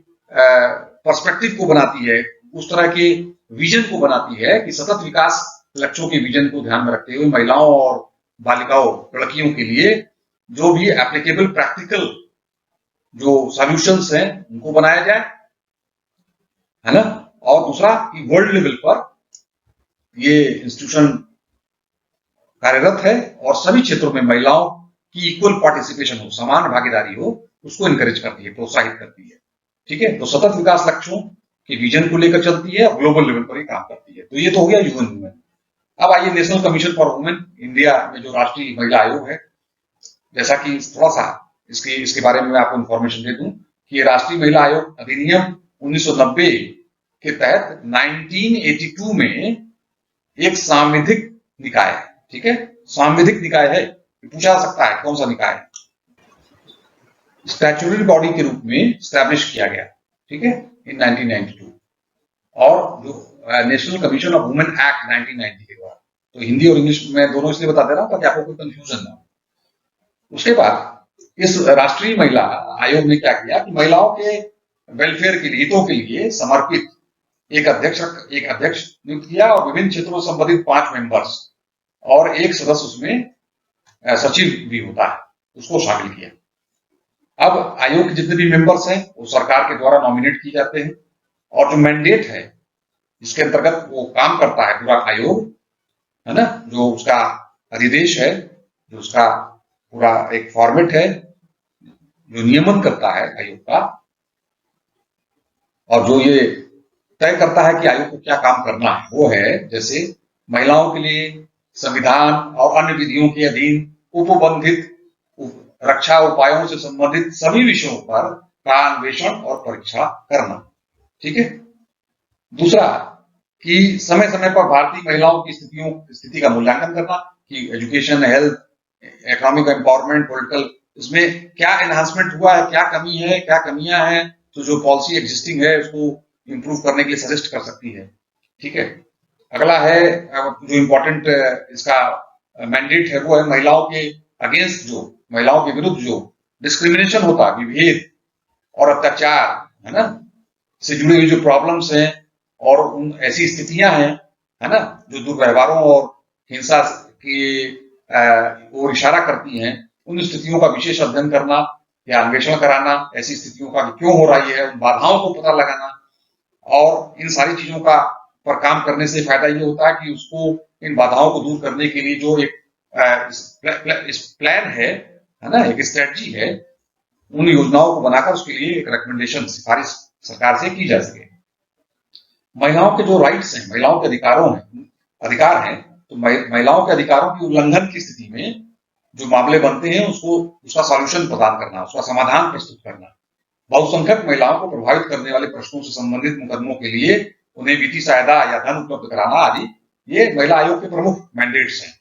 पर्सपेक्टिव को बनाती है, उस तरह के विजन को बनाती है कि सतत विकास लक्ष्यों के विजन को ध्यान में रखते हुए महिलाओं और बालिकाओं, लड़कियों के लिए जो भी एप्लीकेबल प्रैक्टिकल जो सॉल्यूशंस हैं उनको बनाया जाए, है ना। और दूसरा कि वर्ल्ड लेवल पर ये इंस्टीट्यूशन कार्यरत है और सभी क्षेत्रों में महिलाओं की इक्वल पार्टिसिपेशन हो, समान भागीदारी हो, उसको इनकरेज करती है, प्रोत्साहित करती है। ठीक है, तो सतत विकास लक्ष्यों के विजन को लेकर चलती है और ग्लोबल लेवल पर ही काम करती है। तो ये तो हो गया यूएन वुमेन। अब आइए national commission for women India में जो राष्ट्रीय महिला आयोग है, जैसा कि थोड़ा सा इसके बारे में मैं आपको इन्फॉर्मेशन दे दूं कि ये राष्ट्रीय महिला आयोग अधिनियम 1990 के तहत 1982 में एक सांविधिक निकाय है। ठीक है, सांविधिक निकाय है, पूछा जा सकता है कौन सा निकाय है, स्टैट्यूटरी बॉडी के रूप में स्टैब्लिश किया गया। ठीक है, इन 1992, और जो national commission of women act 1990 के द्वारा। तो हिंदी और इंग्लिश में दोनों इसलिए बता दे रहा हूं ताकि आपको कोई कंफ्यूजन ना हो। उसके बाद इस राष्ट्रीय महिला आयोग ने क्या किया कि महिलाओं के वेलफेयर के लिए, हितों के लिए समर्पित एक अध्यक्ष नियुक्त किया और विभिन्न क्षेत्रों से संबंधित 5 मेंबर्स और एक सदस्य उसमें सचिव भी होता है, उसको शामिल किया। अब आयोग के जितने भी मेंबर्स हैं वो सरकार के द्वारा नॉमिनेट किए जाते हैं, और जो मैंडेट है जिसके अंतर्गत वो काम करता है पूरा आयोग, है ना, जो उसका अधिदेश है, जो उसका पूरा एक फॉर्मेट है जो नियमन करता है आयोग का, और जो ये तय करता है कि आयोग को क्या काम करना है, वो है जैसे महिलाओं के लिए संविधान और अन्य विधियों के अधीन उपबंधित रक्षा उपायों से संबंधित सभी विषयों पर का अन्वेषण और परीक्षा करना। ठीक है। दूसरा कि समय समय पर भारतीय महिलाओं की स्थिति का मूल्यांकन करना कि education, health, economic empowerment, political, इसमें क्या एनहांसमेंट हुआ है, क्या कमी है, क्या कमियां हैं, तो जो पॉलिसी एग्जिस्टिंग है उसको इंप्रूव करने के लिए सजेस्ट कर सकती है। ठीक है। अगला है जो इम्पोर्टेंट इसका मैंडेट है वो है महिलाओं के अगेंस्ट, जो महिलाओं के विरुद्ध जो डिस्क्रिमिनेशन होता है, विभेद और अत्याचार, है ना, से जुड़ी हुई जो प्रॉब्लम्स हैं और उन ऐसी स्थितियां हैं, है ना, जो दुर्व्यवहारों और हिंसा की ओर इशारा करती हैं, उन स्थितियों का विशेष अध्ययन करना या अन्वेषण कराना, ऐसी स्थितियों का क्यों हो रही है, उन बाधाओं को पता लगाना, और इन सारी चीजों का पर काम करने से फायदा ये होता है कि उसको इन बाधाओं को दूर करने के लिए जो एक प्लान है ना, एक स्ट्रेटजी है, उन योजनाओं को बनाकर उसके लिए एक रिकमेंडेशन, सिफारिश सरकार से की जा सके। महिलाओं के जो राइट्स हैं, महिलाओं के अधिकार हैं, तो महिलाओं के अधिकारों की उल्लंघन की स्थिति में जो मामले बनते हैं उसको उसका सॉल्यूशन प्रदान करना, उसका समाधान प्रस्तुत करना, बहुसंख्यक महिलाओं को प्रभावित करने वाले प्रश्नों से संबंधित मुकदमों के लिए उन्हें वित्तीय सहायता या धन उपलब्ध कराना आदि, ये महिला आयोग के प्रमुख मैंडेट्स हैं।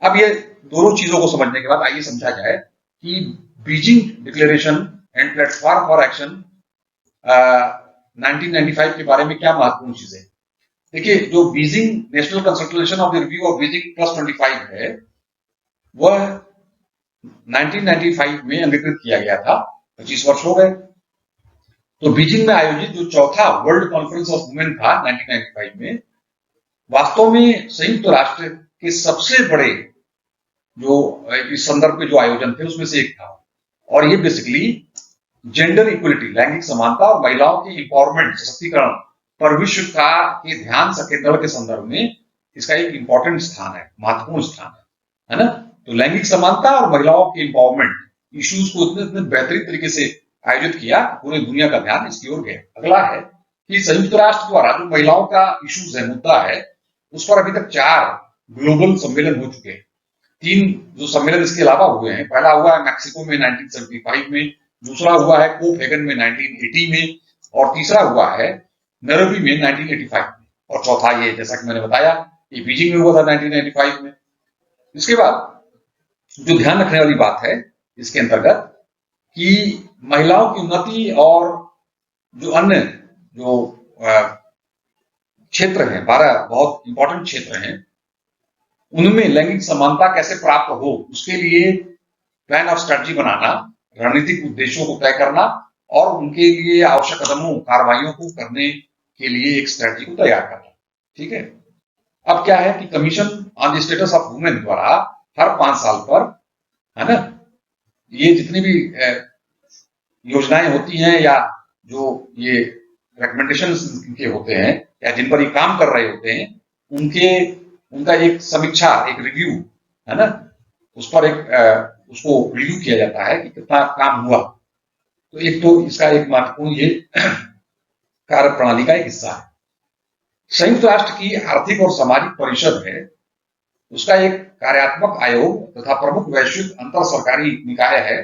अब ये दोनों चीजों को समझने के बाद आइए समझा जाए कि Beijing declaration and platform for action 1995 के बारे में क्या महत्वपूर्ण चीजें। देखिए, जो Beijing national consultation of the review of Beijing plus 25 है, वह 1995 में अंगीकृत किया गया था, 25 वर्ष हो गए। तो बीजिंग में आयोजित जो चौथा वर्ल्ड कॉन्फ्रेंस ऑफ वुमेन था 1995 में, वास्तव में संयुक्त राष्ट्र के सबसे बड़े जो इस संदर्भ में जो आयोजन थे उसमें से एक था, और ये बेसिकली जेंडर इक्वलिटी, लैंगिक समानता और महिलाओं के एम्पावरमेंट, सशक्तिकरण पर विश्व का के ध्यान संकेंद्रण के संदर्भ में इसका एक इंपॉर्टेंट स्थान है, महत्वपूर्ण स्थान है ना। तो लैंगिक समानता और महिलाओं के एम्पावरमेंट इश्यूज को इतने बेहतरीन तरीके से आयोजित किया, पूरी दुनिया का ध्यान इसकी ओर गया। अगला है कि संयुक्त राष्ट्र द्वारा जो महिलाओं का इश्यूज है, मुद्दा है, उस पर अभी तक 4 ग्लोबल सम्मेलन हो चुके हैं। 3 जो सम्मेलन इसके अलावा हुए हैं, पहला हुआ है मैक्सिको में 1975 में, दूसरा हुआ है कोपेनहेगन में 1980 में, और तीसरा हुआ है नैरोबी में 1985 में, और चौथा ये जैसा कि मैंने बताया ये बीजिंग में हुआ था 1995 में। इसके बाद जो ध्यान रखने वाली बात है इसके अंतर्गत कि महिलाओं की उन्नति और जो अन्य जो क्षेत्र हैं, 12 बहुत इंपॉर्टेंट क्षेत्र हैं, उनमें लैंगिक समानता कैसे प्राप्त हो, उसके लिए प्लान ऑफ स्ट्रेटजी बनाना, रणनीतिक उद्देश्यों को तय करना और उनके लिए आवश्यक कदमों, कार्रवाइयों को करने के लिए एक स्ट्रेटजी को तैयार करना। ठीक है। अब क्या है कि commission on the status of women द्वारा हर 5 साल पर, है ना, ये जितनी भी योजनाएं होती हैं या जो ये रिकमेंडेशन इनके होते हैं या जिन पर ये काम कर रहे होते हैं, उनका एक समीक्षा, एक रिव्यू, है ना, उस पर एक उसको रिव्यू किया जाता है कि कितना काम हुआ। तो एक तो इसका एक महत्वपूर्ण ये कार्य प्रणाली का एक हिस्सा है। संयुक्त राष्ट्र की आर्थिक और सामाजिक परिषद है, उसका एक कार्यात्मक आयोग तथा प्रमुख वैश्विक अंतर सरकारी निकाय है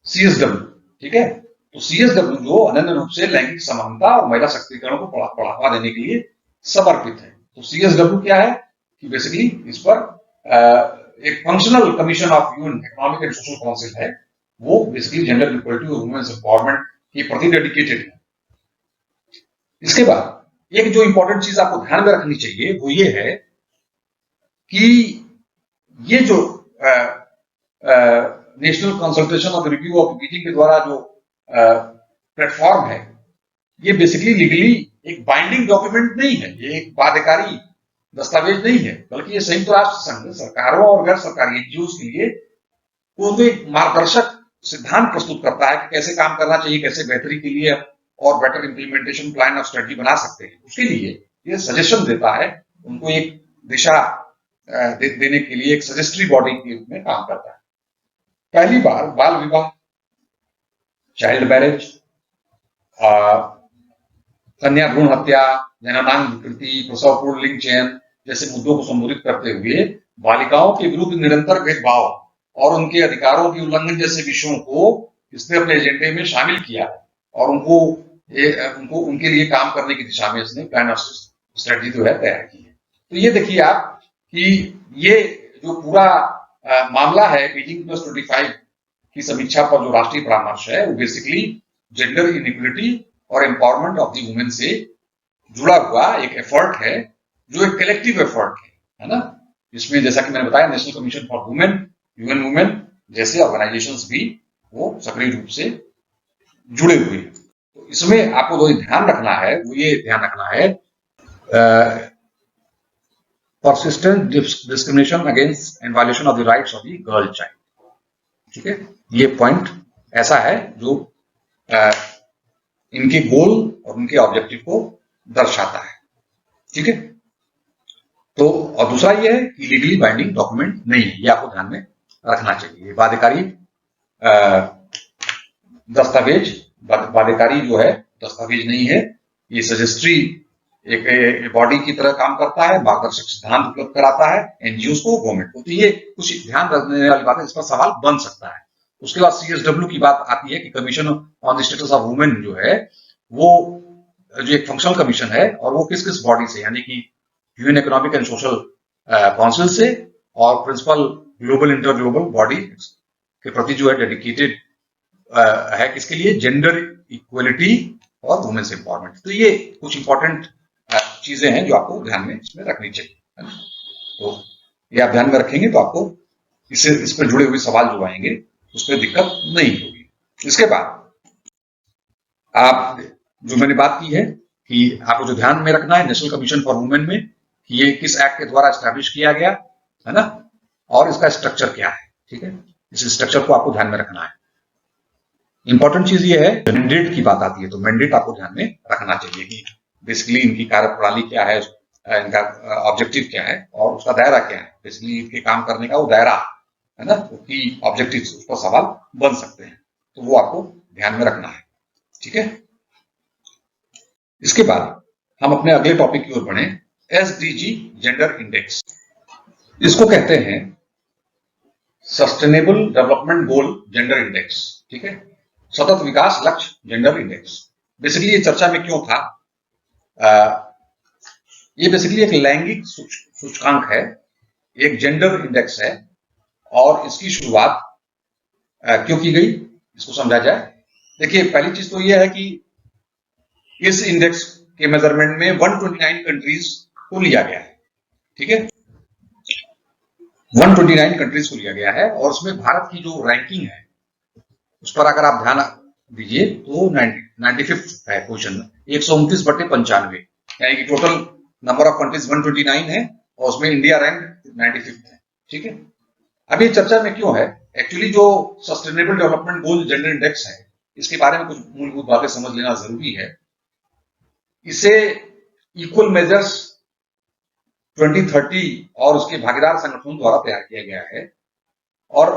CSW। ठीक है। तो CSW जो अनन्य रूप से लैंगिक समानता और महिला शक्तिकरण को बढ़ावा देने के लिए समर्पित है। तो CSW क्या है कि बेसिकली इस पर एक functional commission of UN Economic and Social council है, वो बेसिकली जेंडर इक्वलिटी और वुमेन्स एम्पावरमेंट के प्रति डेडिकेटेड है। इसके बाद एक जो इंपॉर्टेंट चीज आपको ध्यान में रखनी चाहिए वो ये है कि ये जो national consultation of review of Beijing के द्वारा जो प्लेटफॉर्म है, ये बेसिकली लीगली एक बाइंडिंग डॉक्यूमेंट नहीं है, ये एक बाध्यकारी दस्तावेज नहीं है, बल्कि ये संयुक्त राष्ट्र संघ सरकारों और गैर सरकारी एनजीओ के लिए वो तो एक मार्गदर्शक सिद्धांत प्रस्तुत करता है कि कैसे काम करना चाहिए, कैसे बेहतरी के लिए और better implementation plan of strategy बना सकते हैं। उसके लिए ये सजेशन देता है, उनको एक दिशा देने के लिए एक सजेस्टरी बॉडी के रूप में काम करता है। पहली बार बाल विवाह, चाइल्ड मैरिज, कन्या भ्रूण हत्या, जननांग विकृति, प्रसव पूर्व लिंग चयन जैसे मुद्दों को संबोधित करते हुए बालिकाओं के विरुद्ध निरंतर भेदभाव और उनके अधिकारों के उल्लंघन जैसे विषयों को इसने अपने एजेंडे में शामिल किया और उनको उनके लिए काम करने की दिशा में इसने प्लान ऑफ स्ट्रेटजी जो है तैयार की है। तो ये देखिए आप कि ये जो पूरा मामला है बीजिंग +25 की समीक्षा पर जो राष्ट्रीय परामर्श है वो बेसिकली जेंडर इनइक्वलिटी और एम्पावरमेंट ऑफ दी वुमेन से जुड़ा हुआ एक एफर्ट है, जो एक कलेक्टिव एफर्ट है ना। इसमें जैसा कि मैंने बताया national commission for women, UN women जैसे ऑर्गेनाइजेशंस भी वो सक्रिय रूप से जुड़े हुए हैं। तो इसमें आपको जो ध्यान रखना है वो ये ध्यान रखना है persistent discrimination against and violation of the rights of the girl child। ठीक है, ये पॉइंट ऐसा है जो इनके गोल और उनके ऑब्जेक्टिव को दर्शाता है। ठीक है, तो और दूसरा ये है कि लीगली बाइंडिंग डॉक्यूमेंट नहीं है, ये आपको ध्यान में रखना चाहिए। बाध्यकारी दस्तावेज, बाध्यकारी जो है दस्तावेज नहीं है, ये सजेस्ट्री एक बॉडी की तरह काम करता है, मार्गदर्शक सिद्धांत उपलब्ध कराता है एनजीओ को, गवर्नमेंट को। तो ये कुछ ध्यान रखने वाली बात है, इस पर सवाल बन सकता है। उसके बाद सीएसडब्ल्यू की बात आती है कि commission on the status of women जो है वो जो एक फंक्शनल कमीशन है और वो किस किस बॉडी से, यानी कि UN Economic and Social Council से और principal global inter global body के प्रति जो है डेडिकेटेड है, किसके लिए, जेंडर इक्वलिटी और वुमेन्स एम्पावरमेंट। तो ये कुछ इंपॉर्टेंट चीजें हैं जो आपको ध्यान में इसमें रखनी चाहिए। तो ये आप ध्यान में रखेंगे तो आपको इस पर जुड़े हुए सवाल जो आएंगे उसमें दिक्कत नहीं होगी। इसके बाद आप जो मैंने बात की है कि आपको जो ध्यान में रखना है नेशनल कमीशन फॉर वुमेन में कि ये किस एक्ट के द्वारा एस्टैब्लिश किया गया है ना, और इसका स्ट्रक्चर क्या है। ठीक है, इस स्ट्रक्चर को आपको ध्यान में रखना है। इंपॉर्टेंट चीज ये है, मैंडेट की बात आती है तो मैंडेट आपको ध्यान में रखना चाहिए कि बेसिकली इनकी कार्यप्रणाली क्या है, इनका ऑब्जेक्टिव क्या है और उसका दायरा क्या है। बेसिकली इनके काम करने का वो दायरा है ना, की ऑब्जेक्टिव, उस पर सवाल बन सकते हैं, तो वो आपको ध्यान में रखना है। ठीक है, इसके बाद हम अपने अगले टॉपिक की ओर बढ़े, एसडीजी जेंडर इंडेक्स। इसको कहते हैं sustainable development goal gender index. ठीक है, सतत विकास लक्ष्य जेंडर इंडेक्स। बेसिकली ये चर्चा में क्यों था, ये बेसिकली एक लैंगिक सूचकांक है, एक जेंडर इंडेक्स है और इसकी शुरुआत क्यों की गई, इसको समझा जाए। देखिए, पहली चीज तो यह है कि इस इंडेक्स के मेजरमेंट में 129 कंट्रीज को लिया गया है। ठीक है, 129 कंट्रीज को लिया गया है और उसमें भारत की जो रैंकिंग है उस पर अगर आप ध्यान दीजिए तो 95 है पोजीशन, 129/95, यानी कि टोटल नंबर ऑफ कंट्रीज 129 है और उसमें इंडिया रैंक 95 है। ठीक है, अब ये चर्चा में क्यों है, एक्चुअली जो sustainable development goal gender index है इसके बारे में कुछ मूलभूत बातें समझ लेना जरूरी है। इसे इक्वल मेजर्स 2030 और उसके भागीदार संगठनों द्वारा तैयार किया गया है और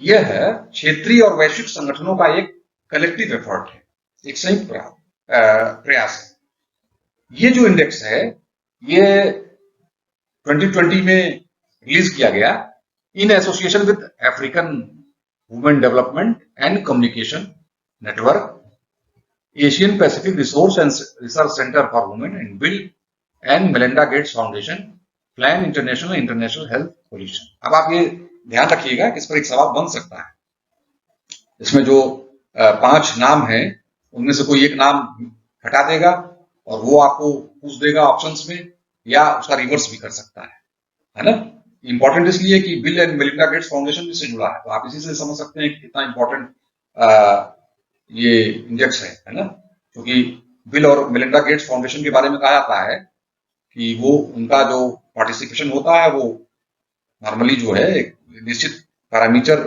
यह है क्षेत्रीय और वैश्विक संगठनों का एक कलेक्टिव एफर्ट है, एक संयुक्त प्रयास है। ये जो इंडेक्स है ये 2020 में रिलीज किया गया in association with African Women Development and Communication Network, Asian Pacific Resource and Research Centre for Women and Bill and Melinda Gates Foundation, Plan International Health Coalition. अब आप ये ध्यान रखिएगा कि इस पर एक सवाल बन सकता है। इसमें जो 5 नाम है उनमें से कोई एक नाम हटा देगा और वो आपको पूछ देगा ऑप्शंस में, या उसका रिवर्स भी कर सकता है ना। इंपॉर्टेंट इसलिए कि bill and Melinda Gates foundation से जुड़ा है, तो आप इसी से समझ सकते हैं कि कितना इंपॉर्टेंट ये इंडेक्स है ना, क्योंकि बिल और मेलिंडा गेट्स फाउंडेशन के बारे में कहा जाता है कि वो उनका जो पार्टिसिपेशन होता है वो नॉर्मली जो है एक निश्चित पैरामीटर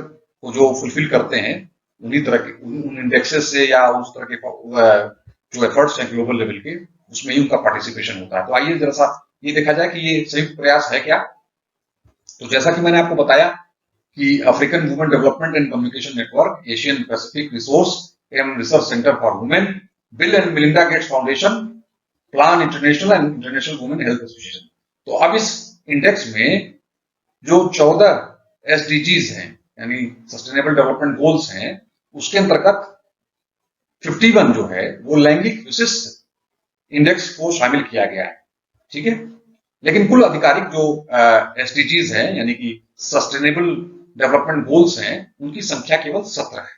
को जो फुलफिल करते हैं उन्हीं तरह के उन इंडेक्सेस से या उस तरह के जो एफर्ट्स हैं ग्लोबल लेवल के, उसमें ही उनका पार्टिसिपेशन होता है। तो आइए जरा सा ये देखा जाए कि ये संयुक्त प्रयास है क्या। तो जैसा कि मैंने आपको बताया कि African Women Development and Communication Network, Asian Pacific Resource and Research Centre for women, bill and Melinda Gates Foundation, Plan international and international women health association. तो अब इस इंडेक्स में जो 14 एसडीजीज हैं यानी सस्टेनेबल डेवलपमेंट गोल्स हैं, उसके अंतर्गत 51 जो है वो लैंगिक विशिष्ट इंडेक्स को शामिल किया गया है। ठीक है, लेकिन कुल आधिकारिक जो एसडीजीज हैं यानी कि सस्टेनेबल डेवलपमेंट गोल्स हैं, उनकी संख्या केवल 17 है।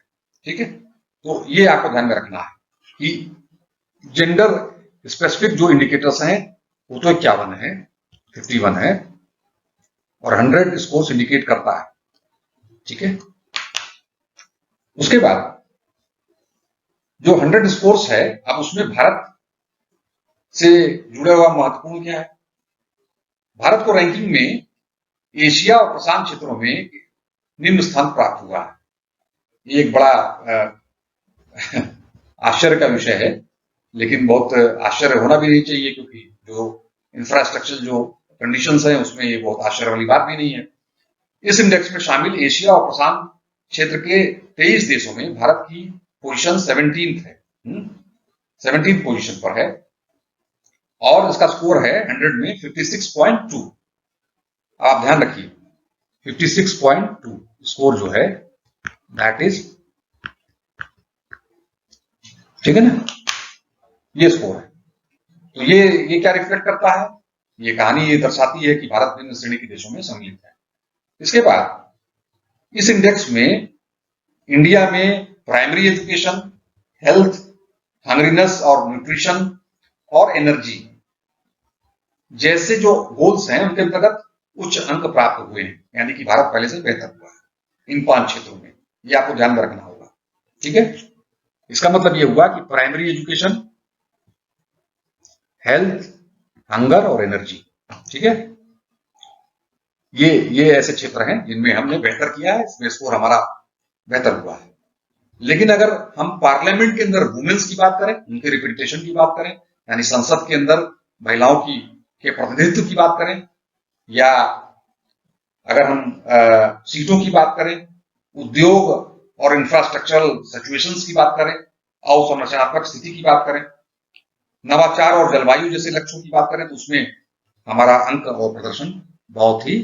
ठीक है, तो ये आपको ध्यान में रखना है कि जेंडर स्पेसिफिक जो इंडिकेटर्स हैं वो तो 51 है, 51 है, और 100 स्कोर्स इंडिकेट करता है। ठीक है, उसके बाद जो 100 स्कोर्स है, अब उसमें भारत से जुड़ा हुआ महत्वपूर्ण क्या है। भारत को रैंकिंग में एशिया और प्रशांत क्षेत्रों में निम्न स्थान प्राप्त हुआ है। ये एक बड़ा आश्चर्य का विषय है, लेकिन बहुत आश्चर्य होना भी नहीं चाहिए, क्योंकि जो इंफ्रास्ट्रक्चर जो कंडीशंस हैं उसमें ये बहुत आश्चर्य वाली बात भी नहीं है। इस इंडेक्स में शामिल एशिया और प्रशांत क्षेत्र के 23 देशों में भारत की पोजीशन 17th है, 17th पोजीशन पर है, और इसका स्कोर है 100 में 56.2। आप ध्यान रखिए 56.2 स्कोर जो है दैट इज, ठीक है ना, ये स्कोर है। तो ये क्या रिफ्लेक्ट करता है, ये कहानी ये दर्शाती है कि भारत निम्न श्रेणी के देशों में सम्मिलित है। इसके बाद इस इंडेक्स में इंडिया में प्राइमरी एजुकेशन, हेल्थ, हंग्रीनेस और न्यूट्रिशन और एनर्जी जैसे जो गोल्स हैं उनके अंतर्गत उच्च अंक प्राप्त हुए हैं, यानी कि भारत पहले से बेहतर हुआ है इन 5 क्षेत्रों में। ये आपको ध्यान में रखना होगा। ठीक है, इसका मतलब ये हुआ कि प्राइमरी एजुकेशन, हेल्थ, हंगर और एनर्जी, ठीक है, ये ऐसे क्षेत्र हैं जिनमें हमने बेहतर किया है, इसमें स्कोर हमारा बेहतर हुआ है। लेकिन अगर हम पार्लियामेंट के अंदर वुमेन्स की बात करें, उनके रिप्रेजेंटेशन की बात करें, यानी संसद के अंदर महिलाओं के प्रतिनिधित्व की बात करें, या अगर हम सीटों की बात करें, उद्योग और इंफ्रास्ट्रक्चरल सिचुएशंस की बात करें, अवसंरचनात्मक स्थिति की बात करें, नवाचार और जलवायु जैसे लक्ष्यों की बात करें, तो उसमें हमारा अंक और प्रदर्शन बहुत ही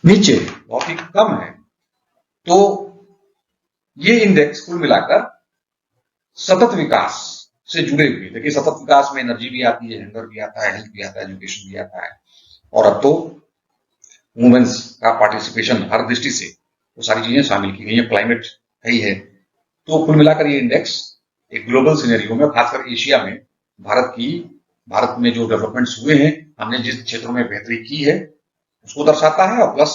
नीचे, बहुत ही कम है। तो ये इंडेक्स कुल मिलाकर सतत विकास से जुड़े हुए, देखिए सतत विकास में एनर्जी भी आती है, हंगर भी आता है, हेल्थ भी आता है, एजुकेशन भी आता है, और अब तो वुमेन्स का पार्टिसिपेशन हर दृष्टि से वो सारी चीजें शामिल की गई है, क्लाइमेट है ही है। तो कुल मिलाकर ये इंडेक्स एक ग्लोबल सिनेरियो में, खासकर एशिया में भारत में जो डेवलपमेंट्स हुए हैं, हमने जिस क्षेत्रों में बेहतरी की है उसको दर्शाता है, और प्लस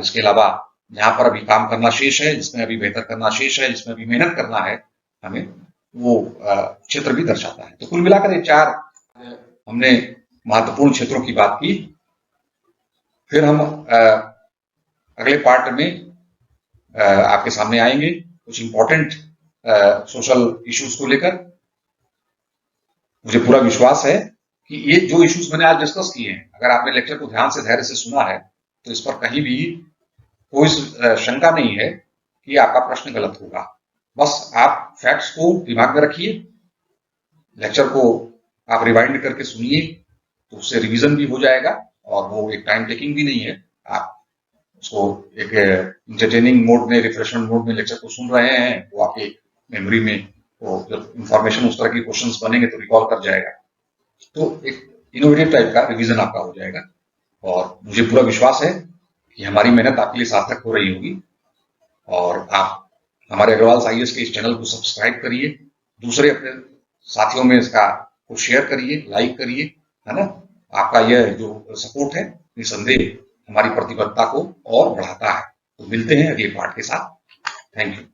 इसके अलावा जहां पर अभी काम करना शेष है, जिसमें अभी बेहतर करना शेष है, जिसमें अभी मेहनत करना है हमें, वो क्षेत्र भी दर्शाता है। तो कुल मिलाकर ये 4 हमने महत्वपूर्ण क्षेत्रों की बात की। फिर हम अगले पार्ट में आपके सामने आएंगे कुछ इंपॉर्टेंट सोशल इश्यूज को लेकर। मुझे पूरा विश्वास है कि ये जो इश्यूज मैंने आज डिस्कस किए हैं, अगर आपने लेक्चर को ध्यान से धैर्य से सुना है, तो इस पर कहीं भी कोई शंका नहीं है कि आपका प्रश्न गलत होगा। बस आप फैक्ट्स को दिमाग में रखिए, लेक्चर को आप रिवाइंड करके सुनिए, तो उससे रिवीजन भी हो जाएगा, और वो एक टाइम टेकिंग भी नहीं है। आप उसको एक इंटरटेनिंग मोड में, रिफ्रेशमेंट मोड में लेक्चर को सुन रहे हैं, वो आपके मेमोरी में वो जब इंफॉर्मेशन उस तरह के क्वेश्चंस बनेंगे तो रिकॉल कर जाएगा, तो एक इनोवेटिव टाइप का रिवीजन आपका हो जाएगा। और मुझे पूरा विश्वास है कि हमारी मेहनत आपके लिए सार्थक हो रही होगी, और आप हमारे अग्रवाल आईएएस के इस चैनल को सब्सक्राइब करिए, दूसरे अपने साथियों में इसका को शेयर करिए, लाइक करिए, है ना। आपका यह जो सपोर्ट है निसंदेह हमारी प्रतिबद्धता को और बढ़ाता है। तो मिलते हैं अगले पार्ट के साथ। Thank you.